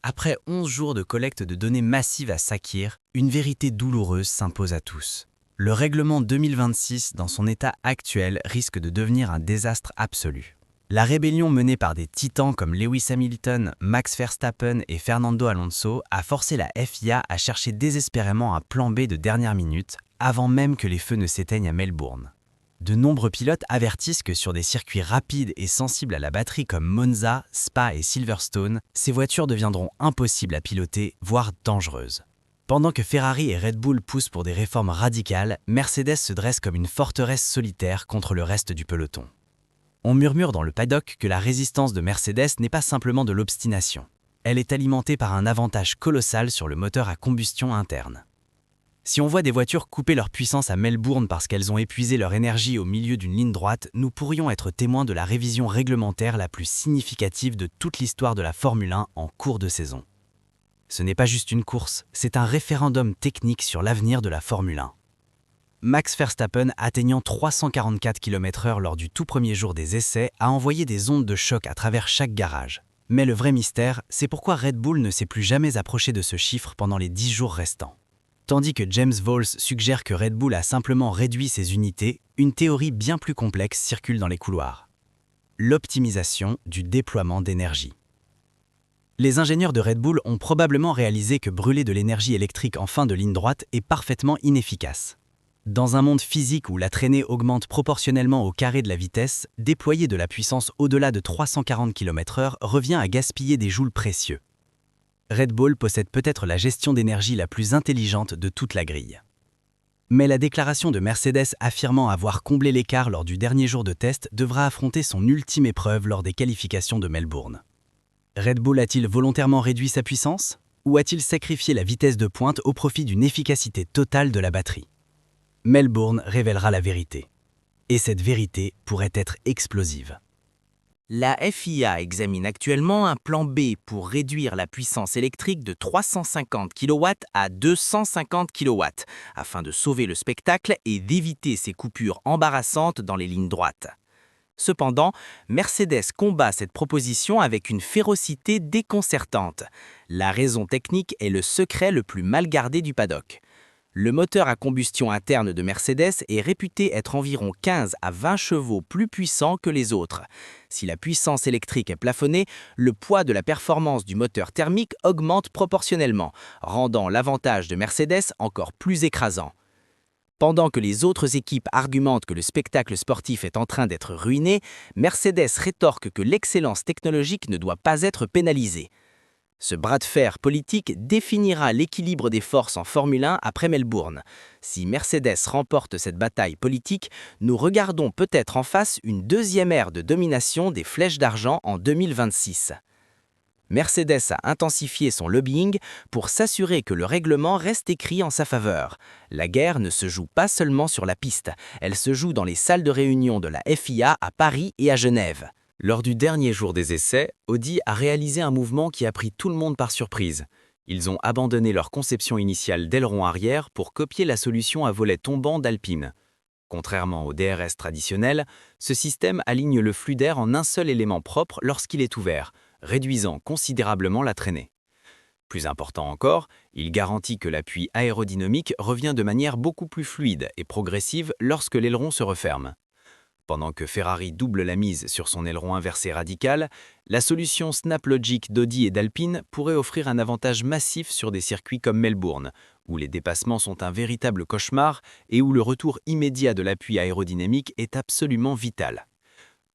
Après 11 jours de collecte de données massives à Sakhir, une vérité douloureuse s'impose à tous. Le règlement 2026, dans son état actuel, risque de devenir un désastre absolu. La rébellion menée par des titans comme Lewis Hamilton, Max Verstappen et Fernando Alonso a forcé la FIA à chercher désespérément un plan B de dernière minute, avant même que les feux ne s'éteignent à Melbourne. De nombreux pilotes avertissent que sur des circuits rapides et sensibles à la batterie comme Monza, Spa et Silverstone, ces voitures deviendront impossibles à piloter, voire dangereuses. Pendant que Ferrari et Red Bull poussent pour des réformes radicales, Mercedes se dresse comme une forteresse solitaire contre le reste du peloton. On murmure dans le paddock que la résistance de Mercedes n'est pas simplement de l'obstination. Elle est alimentée par un avantage colossal sur le moteur à combustion interne. Si on voit des voitures couper leur puissance à Melbourne parce qu'elles ont épuisé leur énergie au milieu d'une ligne droite, nous pourrions être témoins de la révision réglementaire la plus significative de toute l'histoire de la Formule 1 en cours de saison. Ce n'est pas juste une course, c'est un référendum technique sur l'avenir de la Formule 1. Max Verstappen, atteignant 344 km/h lors du tout premier jour des essais, a envoyé des ondes de choc à travers chaque garage. Mais le vrai mystère, c'est pourquoi Red Bull ne s'est plus jamais approché de ce chiffre pendant les 10 jours restants. Tandis que James Vols suggère que Red Bull a simplement réduit ses unités, une théorie bien plus complexe circule dans les couloirs. L'optimisation du déploiement d'énergie. Les ingénieurs de Red Bull ont probablement réalisé que brûler de l'énergie électrique en fin de ligne droite est parfaitement inefficace. Dans un monde physique où la traînée augmente proportionnellement au carré de la vitesse, déployer de la puissance au-delà de 340 km/h revient à gaspiller des joules précieux. Red Bull possède peut-être la gestion d'énergie la plus intelligente de toute la grille. Mais la déclaration de Mercedes affirmant avoir comblé l'écart lors du dernier jour de test devra affronter son ultime épreuve lors des qualifications de Melbourne. Red Bull a-t-il volontairement réduit sa puissance? Ou a-t-il sacrifié la vitesse de pointe au profit d'une efficacité totale de la batterie? Melbourne révélera la vérité. Et cette vérité pourrait être explosive. La FIA examine actuellement un plan B pour réduire la puissance électrique de 350 kW à 250 kW, afin de sauver le spectacle et d'éviter ces coupures embarrassantes dans les lignes droites. Cependant, Mercedes combat cette proposition avec une férocité déconcertante. La raison technique est le secret le plus mal gardé du paddock. Le moteur à combustion interne de Mercedes est réputé être environ 15 à 20 chevaux plus puissant que les autres. Si la puissance électrique est plafonnée, le poids de la performance du moteur thermique augmente proportionnellement, rendant l'avantage de Mercedes encore plus écrasant. Pendant que les autres équipes argumentent que le spectacle sportif est en train d'être ruiné, Mercedes rétorque que l'excellence technologique ne doit pas être pénalisée. Ce bras de fer politique définira l'équilibre des forces en Formule 1 après Melbourne. Si Mercedes remporte cette bataille politique, nous regardons peut-être en face une deuxième ère de domination des flèches d'argent en 2026. Mercedes a intensifié son lobbying pour s'assurer que le règlement reste écrit en sa faveur. La guerre ne se joue pas seulement sur la piste, elle se joue dans les salles de réunion de la FIA à Paris et à Genève. Lors du dernier jour des essais, Audi a réalisé un mouvement qui a pris tout le monde par surprise. Ils ont abandonné leur conception initiale d'aileron arrière pour copier la solution à volet tombant d'Alpine. Contrairement au DRS traditionnel, ce système aligne le flux d'air en un seul élément propre lorsqu'il est ouvert, réduisant considérablement la traînée. Plus important encore, il garantit que l'appui aérodynamique revient de manière beaucoup plus fluide et progressive lorsque l'aileron se referme. Pendant que Ferrari double la mise sur son aileron inversé radical, la solution SnapLogic d'Audi et d'Alpine pourrait offrir un avantage massif sur des circuits comme Melbourne, où les dépassements sont un véritable cauchemar et où le retour immédiat de l'appui aérodynamique est absolument vital.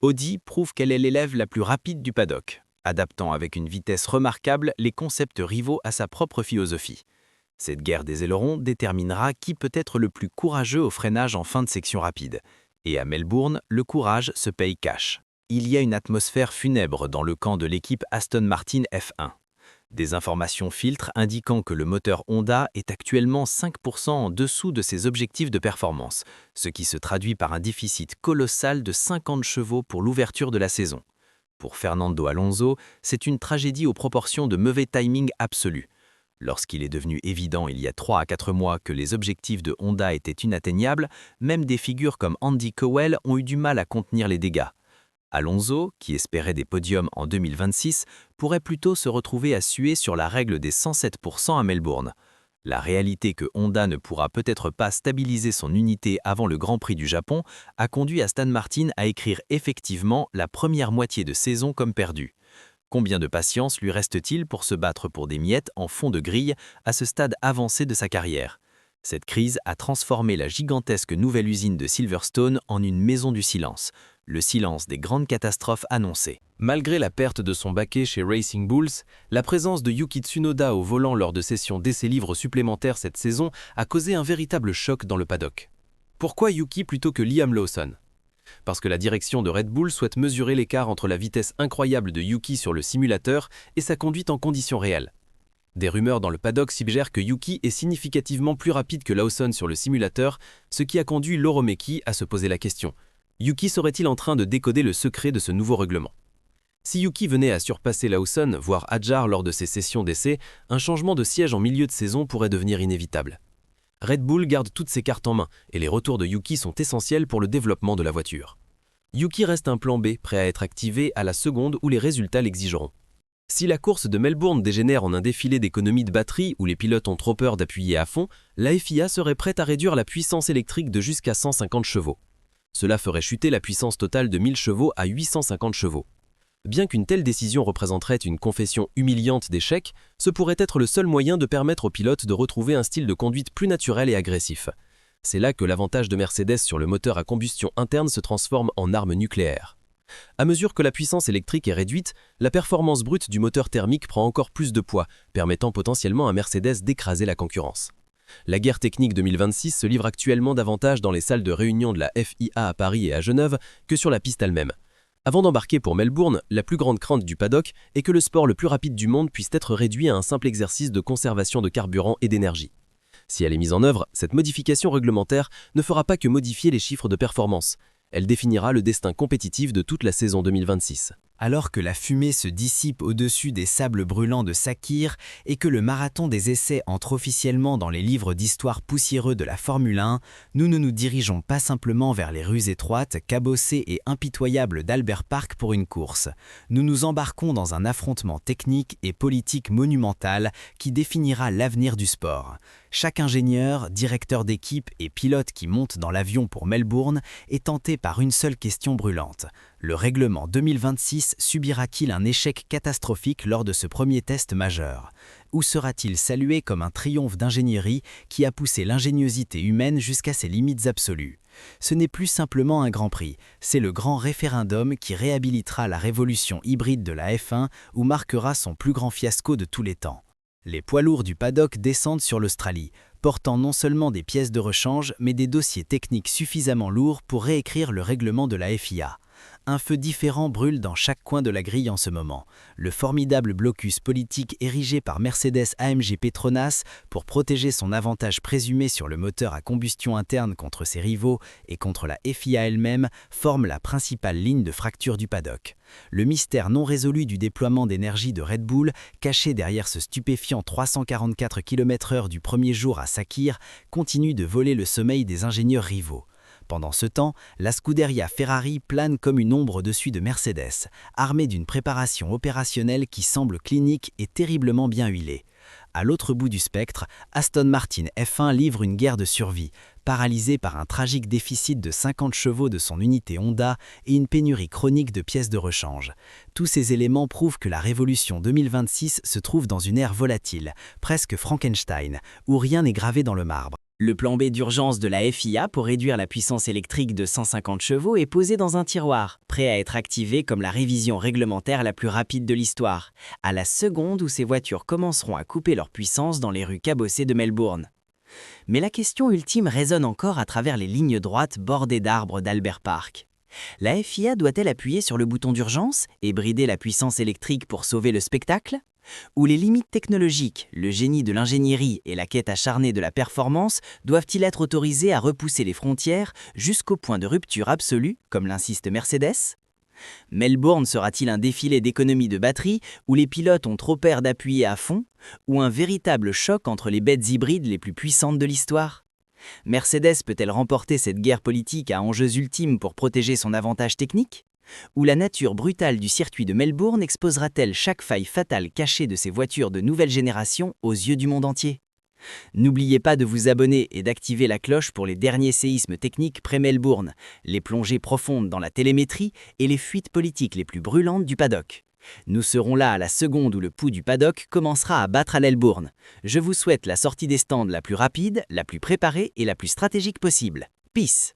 Audi prouve qu'elle est l'élève la plus rapide du paddock, adaptant avec une vitesse remarquable les concepts rivaux à sa propre philosophie. Cette guerre des ailerons déterminera qui peut être le plus courageux au freinage en fin de section rapide. Et à Melbourne, le courage se paye cash. Il y a une atmosphère funèbre dans le camp de l'équipe Aston Martin F1. Des informations filtrent indiquant que le moteur Honda est actuellement 5% en dessous de ses objectifs de performance, ce qui se traduit par un déficit colossal de 50 chevaux pour l'ouverture de la saison. Pour Fernando Alonso, c'est une tragédie aux proportions de mauvais timing absolu. Lorsqu'il est devenu évident il y a 3 à 4 mois que les objectifs de Honda étaient inatteignables, même des figures comme Andy Cowell ont eu du mal à contenir les dégâts. Alonso, qui espérait des podiums en 2026, pourrait plutôt se retrouver à suer sur la règle des 107% à Melbourne. La réalité que Honda ne pourra peut-être pas stabiliser son unité avant le Grand Prix du Japon a conduit Aston Martin à écrire effectivement la première moitié de saison comme perdue. Combien de patience lui reste-t-il pour se battre pour des miettes en fond de grille à ce stade avancé de sa carrière? Cette crise a transformé la gigantesque nouvelle usine de Silverstone en une maison du silence, le silence des grandes catastrophes annoncées. Malgré la perte de son baquet chez Racing Bulls, la présence de Yuki Tsunoda au volant lors de sessions d'essais libres supplémentaires cette saison a causé un véritable choc dans le paddock. Pourquoi Yuki plutôt que Liam Lawson? Parce que la direction de Red Bull souhaite mesurer l'écart entre la vitesse incroyable de Yuki sur le simulateur et sa conduite en conditions réelles. Des rumeurs dans le paddock suggèrent que Yuki est significativement plus rapide que Lawson sur le simulateur, ce qui a conduit Lauro Mecchi à se poser la question. Yuki serait-il en train de décoder le secret de ce nouveau règlement? Si Yuki venait à surpasser Lawson, voire Hadjar lors de ses sessions d'essai, un changement de siège en milieu de saison pourrait devenir inévitable. Red Bull garde toutes ses cartes en main et les retours de Yuki sont essentiels pour le développement de la voiture. Yuki reste un plan B prêt à être activé à la seconde où les résultats l'exigeront. Si la course de Melbourne dégénère en un défilé d'économie de batterie où les pilotes ont trop peur d'appuyer à fond, la FIA serait prête à réduire la puissance électrique de jusqu'à 150 chevaux. Cela ferait chuter la puissance totale de 1000 chevaux à 850 chevaux. Bien qu'une telle décision représenterait une confession humiliante d'échec, ce pourrait être le seul moyen de permettre aux pilotes de retrouver un style de conduite plus naturel et agressif. C'est là que l'avantage de Mercedes sur le moteur à combustion interne se transforme en arme nucléaire. À mesure que la puissance électrique est réduite, la performance brute du moteur thermique prend encore plus de poids, permettant potentiellement à Mercedes d'écraser la concurrence. La guerre technique 2026 se livre actuellement davantage dans les salles de réunion de la FIA à Paris et à Genève que sur la piste elle-même. Avant d'embarquer pour Melbourne, la plus grande crainte du paddock est que le sport le plus rapide du monde puisse être réduit à un simple exercice de conservation de carburant et d'énergie. Si elle est mise en œuvre, cette modification réglementaire ne fera pas que modifier les chiffres de performance. Elle définira le destin compétitif de toute la saison 2026. Alors que la fumée se dissipe au-dessus des sables brûlants de Sakhir et que le marathon des essais entre officiellement dans les livres d'histoire poussiéreux de la Formule 1, nous ne nous dirigeons pas simplement vers les rues étroites, cabossées et impitoyables d'Albert Park pour une course. Nous nous embarquons dans un affrontement technique et politique monumental qui définira l'avenir du sport. Chaque ingénieur, directeur d'équipe et pilote qui monte dans l'avion pour Melbourne est tenté par une seule question brûlante. Le règlement 2026 subira-t-il un échec catastrophique lors de ce premier test majeur? Ou sera-t-il salué comme un triomphe d'ingénierie qui a poussé l'ingéniosité humaine jusqu'à ses limites absolues? Ce n'est plus simplement un Grand Prix, c'est le grand référendum qui réhabilitera la révolution hybride de la F1 ou marquera son plus grand fiasco de tous les temps. Les poids lourds du paddock descendent sur l'Australie, portant non seulement des pièces de rechange, mais des dossiers techniques suffisamment lourds pour réécrire le règlement de la FIA. Un feu différent brûle dans chaque coin de la grille en ce moment. Le formidable blocus politique érigé par Mercedes-AMG Petronas pour protéger son avantage présumé sur le moteur à combustion interne contre ses rivaux et contre la FIA elle-même forme la principale ligne de fracture du paddock. Le mystère non résolu du déploiement d'énergie de Red Bull, caché derrière ce stupéfiant 344 km/h du premier jour à Sakhir, continue de voler le sommeil des ingénieurs rivaux. Pendant ce temps, la Scuderia Ferrari plane comme une ombre au-dessus de Mercedes, armée d'une préparation opérationnelle qui semble clinique et terriblement bien huilée. À l'autre bout du spectre, Aston Martin F1 livre une guerre de survie, paralysée par un tragique déficit de 50 chevaux de son unité Honda et une pénurie chronique de pièces de rechange. Tous ces éléments prouvent que la révolution 2026 se trouve dans une ère volatile, presque Frankenstein, où rien n'est gravé dans le marbre. Le plan B d'urgence de la FIA pour réduire la puissance électrique de 150 chevaux est posé dans un tiroir, prêt à être activé comme la révision réglementaire la plus rapide de l'histoire, à la seconde où ces voitures commenceront à couper leur puissance dans les rues cabossées de Melbourne. Mais la question ultime résonne encore à travers les lignes droites bordées d'arbres d'Albert Park. La FIA doit-elle appuyer sur le bouton d'urgence et brider la puissance électrique pour sauver le spectacle ? Ou les limites technologiques, le génie de l'ingénierie et la quête acharnée de la performance doivent-ils être autorisés à repousser les frontières jusqu'au point de rupture absolue, comme l'insiste Mercedes ? Melbourne sera-t-il un défilé d'économie de batterie où les pilotes ont trop peur d'appuyer à fond, ou un véritable choc entre les bêtes hybrides les plus puissantes de l'histoire ? Mercedes peut-elle remporter cette guerre politique à enjeux ultimes pour protéger son avantage technique ? Ou la nature brutale du circuit de Melbourne exposera-t-elle chaque faille fatale cachée de ces voitures de nouvelle génération aux yeux du monde entier? N'oubliez pas de vous abonner et d'activer la cloche pour les derniers séismes techniques pré-Melbourne, les plongées profondes dans la télémétrie et les fuites politiques les plus brûlantes du paddock. Nous serons là à la seconde où le pouls du paddock commencera à battre à Melbourne. Je vous souhaite la sortie des stands la plus rapide, la plus préparée et la plus stratégique possible. Peace!